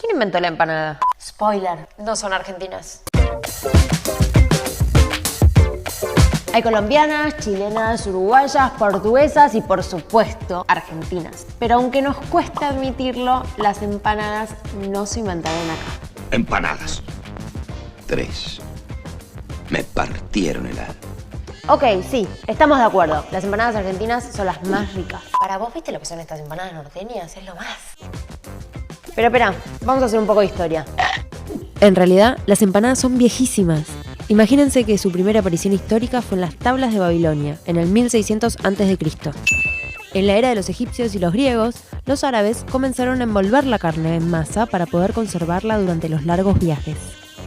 ¿Quién inventó la empanada? Spoiler, no son argentinas. Hay colombianas, chilenas, uruguayas, portuguesas y por supuesto argentinas. Pero aunque nos cuesta admitirlo, las empanadas no se inventaron acá. Empanadas. 3. Me partieron el alma. Ok, sí, estamos de acuerdo. Las empanadas argentinas son las más ricas. Para vos, ¿viste lo que son estas empanadas norteñas? Es lo más. Pero espera, vamos a hacer un poco de historia. En realidad, las empanadas son viejísimas. Imagínense que su primera aparición histórica fue en las tablas de Babilonia, en el 1600 a.C. En la era de los egipcios y los griegos, los árabes comenzaron a envolver la carne en masa para poder conservarla durante los largos viajes.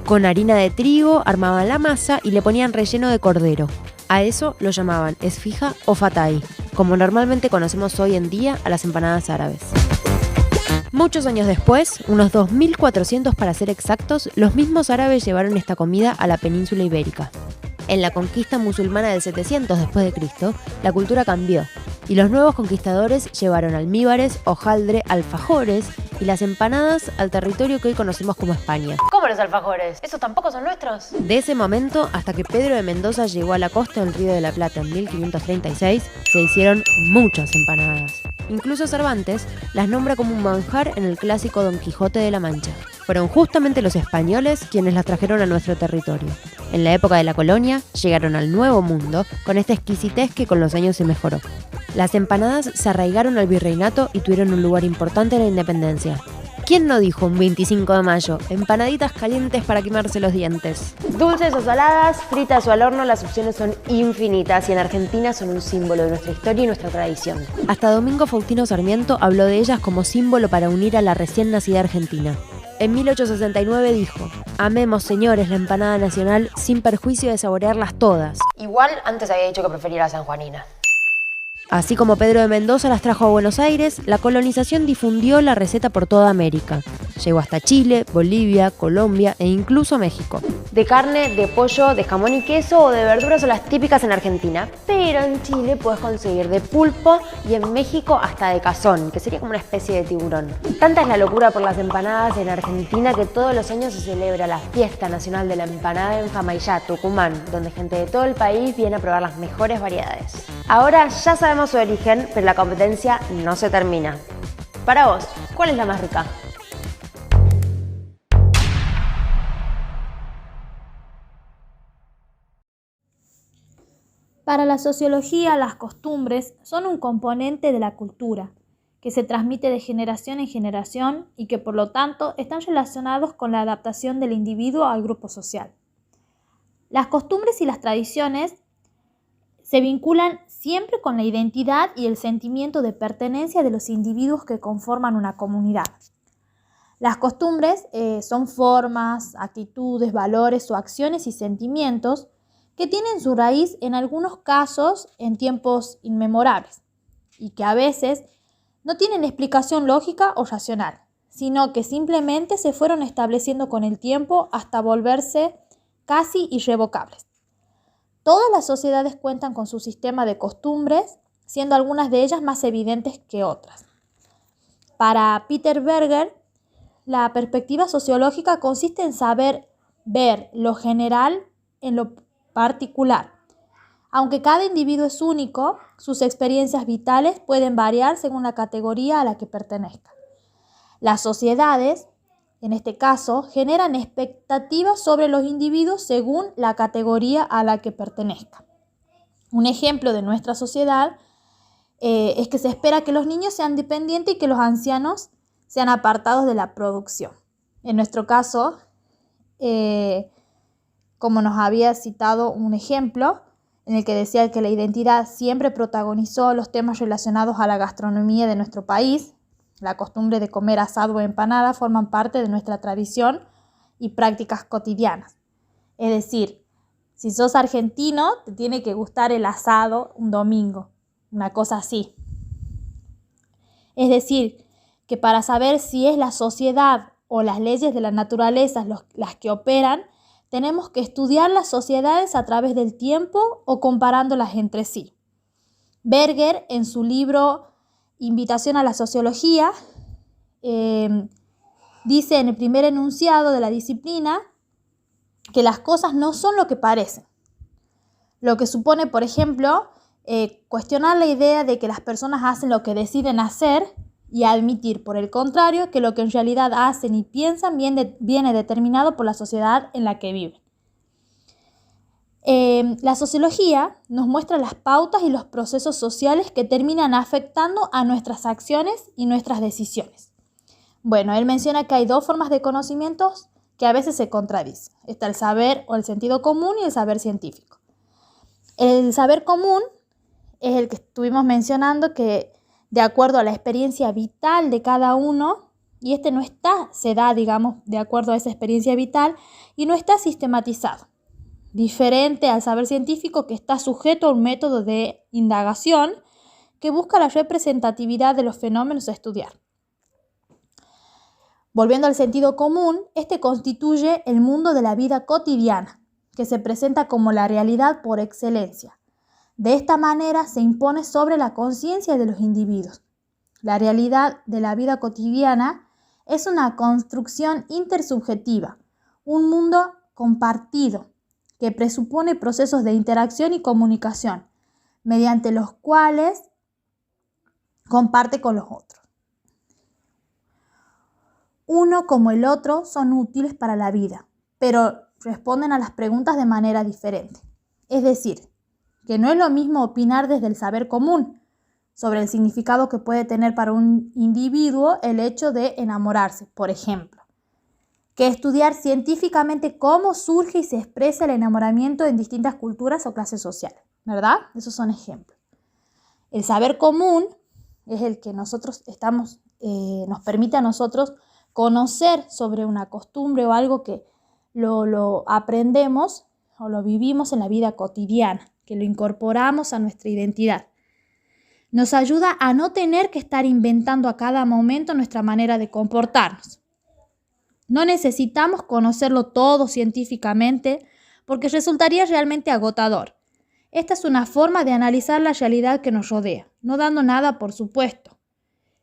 Con harina de trigo armaban la masa y le ponían relleno de cordero. A eso lo llamaban esfija o fatay, como normalmente conocemos hoy en día a las empanadas árabes. Muchos años después, unos 2400 para ser exactos, los mismos árabes llevaron esta comida a la península ibérica. En la conquista musulmana del 700 después de Cristo, la cultura cambió y los nuevos conquistadores llevaron almíbares, hojaldre, alfajores y las empanadas al territorio que hoy conocemos como España. ¿Cómo los alfajores? ¿Esos tampoco son nuestros? De ese momento hasta que Pedro de Mendoza llegó a la costa del Río de la Plata en 1536, se hicieron muchas empanadas. Incluso Cervantes las nombra como un manjar en el clásico Don Quijote de la Mancha. Fueron justamente los españoles quienes las trajeron a nuestro territorio. En la época de la colonia, llegaron al Nuevo Mundo con esta exquisitez que con los años se mejoró. Las empanadas se arraigaron al virreinato y tuvieron un lugar importante en la independencia. ¿Quién no dijo un 25 de mayo? Empanaditas calientes para quemarse los dientes. Dulces o saladas, fritas o al horno, las opciones son infinitas y en Argentina son un símbolo de nuestra historia y nuestra tradición. Hasta Domingo Faustino Sarmiento habló de ellas como símbolo para unir a la recién nacida Argentina. En 1869 dijo: amemos, señores, la empanada nacional sin perjuicio de saborearlas todas. Igual antes había dicho que prefería la sanjuanina. Así como Pedro de Mendoza las trajo a Buenos Aires, la colonización difundió la receta por toda América. Llegó hasta Chile, Bolivia, Colombia e incluso México. De carne, de pollo, de jamón y queso o de verduras son las típicas en Argentina, pero en Chile puedes conseguir de pulpo y en México hasta de cazón, que sería como una especie de tiburón. Tanta es la locura por las empanadas en Argentina que todos los años se celebra la Fiesta Nacional de la Empanada en Famaillá, Tucumán, donde gente de todo el país viene a probar las mejores variedades. Ahora ya sabemos su origen, pero la competencia no se termina. Para vos, ¿cuál es la más rica? Para la sociología, las costumbres son un componente de la cultura, que se transmite de generación en generación y que por lo tanto están relacionados con la adaptación del individuo al grupo social. Las costumbres y las tradiciones se vinculan siempre con la identidad y el sentimiento de pertenencia de los individuos que conforman una comunidad. Las costumbres son formas, actitudes, valores o acciones y sentimientos que tienen su raíz en algunos casos en tiempos inmemorables y que a veces no tienen explicación lógica o racional, sino que simplemente se fueron estableciendo con el tiempo hasta volverse casi irrevocables. Todas las sociedades cuentan con su sistema de costumbres, siendo algunas de ellas más evidentes que otras. Para Peter Berger, la perspectiva sociológica consiste en saber ver lo general en lo particular. Aunque cada individuo es único, sus experiencias vitales pueden variar según la categoría a la que pertenezca. Las sociedades, en este caso, generan expectativas sobre los individuos según la categoría a la que pertenezcan. Un ejemplo de nuestra sociedad es que se espera que los niños sean dependientes y que los ancianos sean apartados de la producción. En nuestro caso, como nos había citado un ejemplo en el que decía que la identidad siempre protagonizó los temas relacionados a la gastronomía de nuestro país, la costumbre de comer asado o empanada forman parte de nuestra tradición y prácticas cotidianas. Es decir, si sos argentino, te tiene que gustar el asado un domingo, una cosa así. Es decir, que para saber si es la sociedad o las leyes de la naturaleza las que operan, tenemos que estudiar las sociedades a través del tiempo o comparándolas entre sí. Berger, en su libro Invitación a la Sociología, dice en el primer enunciado de la disciplina que las cosas no son lo que parecen. Lo que supone, por ejemplo, cuestionar la idea de que las personas hacen lo que deciden hacer y admitir, por el contrario, que lo que en realidad hacen y piensan viene determinado por la sociedad en la que viven. La sociología nos muestra las pautas y los procesos sociales que terminan afectando a nuestras acciones y nuestras decisiones. Bueno, él menciona que hay dos formas de conocimientos que a veces se contradicen. Está el saber o el sentido común y el saber científico. El saber común es el que estuvimos mencionando, que de acuerdo a la experiencia vital de cada uno, y se da, digamos, de acuerdo a esa experiencia vital y no está sistematizado. Diferente al saber científico, que está sujeto a un método de indagación que busca la representatividad de los fenómenos a estudiar. Volviendo al sentido común, este constituye el mundo de la vida cotidiana, que se presenta como la realidad por excelencia. De esta manera se impone sobre la conciencia de los individuos. La realidad de la vida cotidiana es una construcción intersubjetiva, un mundo compartido, que presupone procesos de interacción y comunicación, mediante los cuales comparte con los otros. Uno como el otro son útiles para la vida, pero responden a las preguntas de manera diferente. Es decir, que no es lo mismo opinar desde el saber común sobre el significado que puede tener para un individuo el hecho de enamorarse, por ejemplo, que estudiar científicamente cómo surge y se expresa el enamoramiento en distintas culturas o clases sociales, ¿verdad? Esos son ejemplos. El saber común es el que nos permite a nosotros conocer sobre una costumbre o algo que lo aprendemos o lo vivimos en la vida cotidiana, que lo incorporamos a nuestra identidad. Nos ayuda a no tener que estar inventando a cada momento nuestra manera de comportarnos. No necesitamos conocerlo todo científicamente porque resultaría realmente agotador. Esta es una forma de analizar la realidad que nos rodea, no dando nada por supuesto.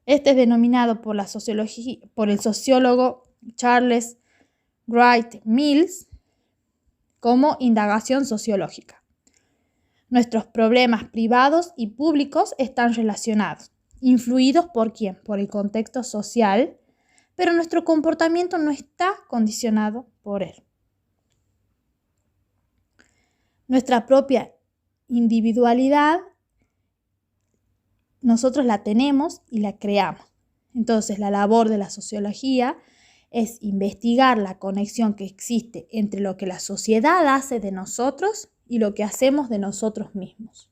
Este es denominado por el sociólogo Charles Wright Mills como indagación sociológica. Nuestros problemas privados y públicos están relacionados, influidos ¿por quién? Por el contexto social, pero nuestro comportamiento no está condicionado por él. Nuestra propia individualidad nosotros la tenemos y la creamos. Entonces, la labor de la sociología es investigar la conexión que existe entre lo que la sociedad hace de nosotros y lo que hacemos de nosotros mismos.